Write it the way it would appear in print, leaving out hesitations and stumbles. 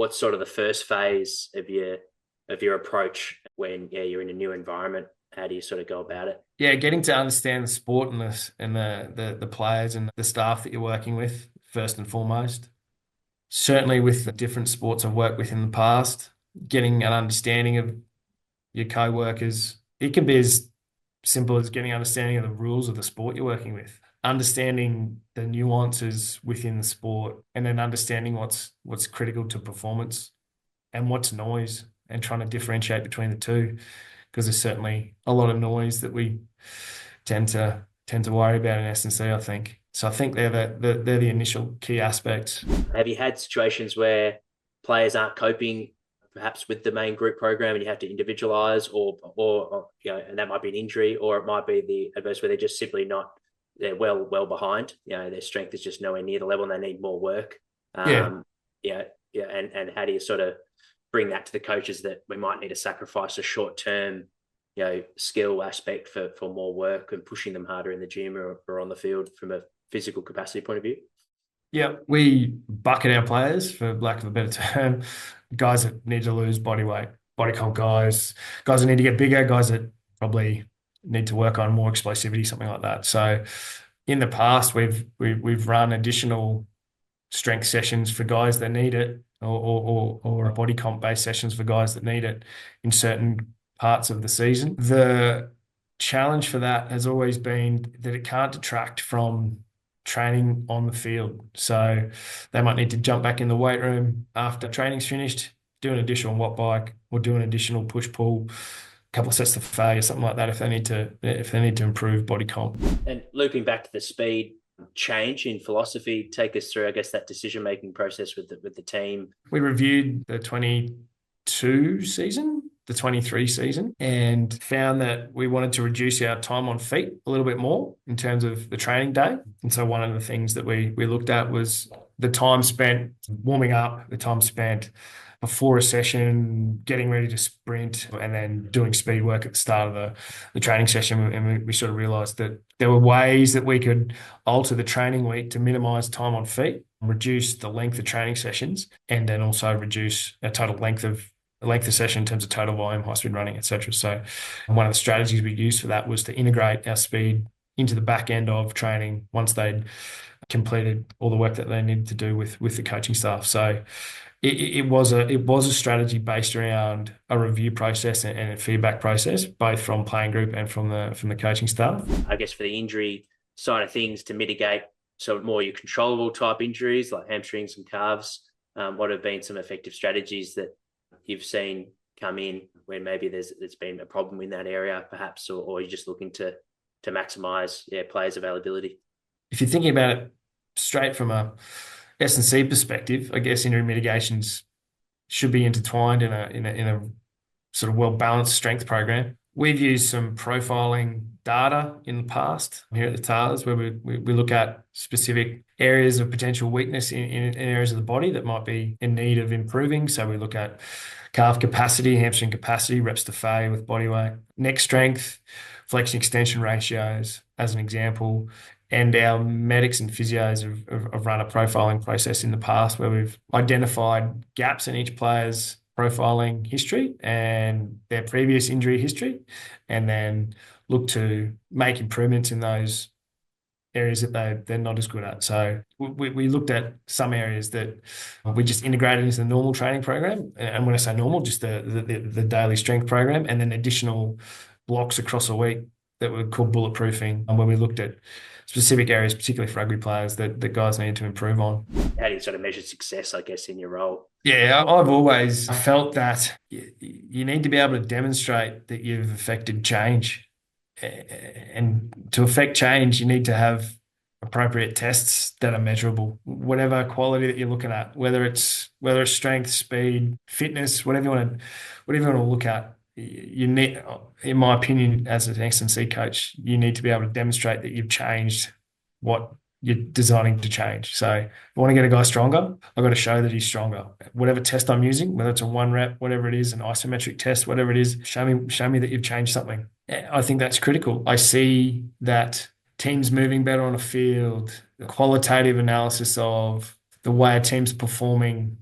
what's sort of the first phase of your approach when you're in a new environment? How do you sort of go about it? Yeah, getting to understand the sport and the players and the staff that you're working with first and foremost. Certainly with the different sports I've worked with in the past, getting an understanding of your co-workers. It can be as simple as getting understanding of the rules of the sport you're working with, understanding the nuances within the sport, and then understanding what's critical to performance and what's noise, and trying to differentiate between the two, because there's certainly a lot of noise that we tend to worry about in S&C, I think. So I think they're the initial key aspects. Have you had situations where players aren't coping perhaps with the main group program and you have to individualize, or and that might be an injury, or it might be the adverse where they're just simply not, they're well behind, their strength is just nowhere near the level and they need more work. Yeah. And how do you sort of bring that to the coaches that we might need to sacrifice a short-term skill aspect for more work and pushing them harder in the gym or on the field from a physical capacity point of view? Yeah, we bucket our players, for lack of a better term, guys that need to lose body weight, body comp guys that need to get bigger, guys that probably need to work on more explosivity, something like that. So in the past, we've run additional strength sessions for guys that need it, or body comp based sessions for guys that need it in certain parts of the season. The challenge for that has always been that it can't detract from training on the field. So they might need to jump back in the weight room after training's finished, do an additional watt bike, or do an additional push pull, a couple of sets of failure, something like that, if they need to improve body comp. And looping back to the speed change in philosophy, take us through, I guess, that decision making process with the team. We reviewed the 22 season, the 23 season, and found that we wanted to reduce our time on feet a little bit more in terms of the training day. And so one of the things that we looked at was the time spent warming up, the time spent before a session, getting ready to sprint, and then doing speed work at the start of the training session. And we sort of realised that there were ways that we could alter the training week to minimise time on feet, reduce the length of training sessions, and then also reduce a total length of session in terms of total volume, high speed running, etc. So one of the strategies we used for that was to integrate our speed into the back end of training once they'd completed all the work that they needed to do with the coaching staff. So it was a strategy based around a review process and a feedback process, both from playing group and from the coaching staff. I guess for the injury side of things, to mitigate so more your controllable type injuries like hamstrings and calves, what have been some effective strategies that you've seen come in when maybe there's been a problem in that area, perhaps, or you're just looking to maximise players' availability? If you're thinking about it straight from a S&C perspective, I guess injury mitigations should be intertwined in a sort of well-balanced strength program. We've used some profiling data in the past here at the TARS, where we look at specific areas of potential weakness in areas of the body that might be in need of improving. So we look at calf capacity, hamstring capacity, reps to failure with body weight, neck strength, flexion extension ratios, as an example. And our medics and physios have run a profiling process in the past where we've identified gaps in each player's profiling history and their previous injury history, and then look to make improvements in those areas that they're not as good at. So we looked at some areas that we just integrated into the normal training program. And when I say normal, just the daily strength program, and then additional blocks across a week that were called bulletproofing, and where we looked at specific areas, particularly for rugby players, that guys need to improve on. How do you sort of measure success, I guess, in your role? Yeah, I've always felt that you need to be able to demonstrate that you've affected change. And to affect change, you need to have appropriate tests that are measurable, whatever quality that you're looking at, whether it's strength, speed, fitness, whatever you want to look at. You need, in my opinion, as an S&C coach, you need to be able to demonstrate that you've changed what you're designing to change. So if I want to get a guy stronger, I've got to show that he's stronger. Whatever test I'm using, whether it's a 1 rep, whatever it is, an isometric test, whatever it is, show me that you've changed something. I think that's critical. I see that teams moving better on a field, the qualitative analysis of the way a team's performing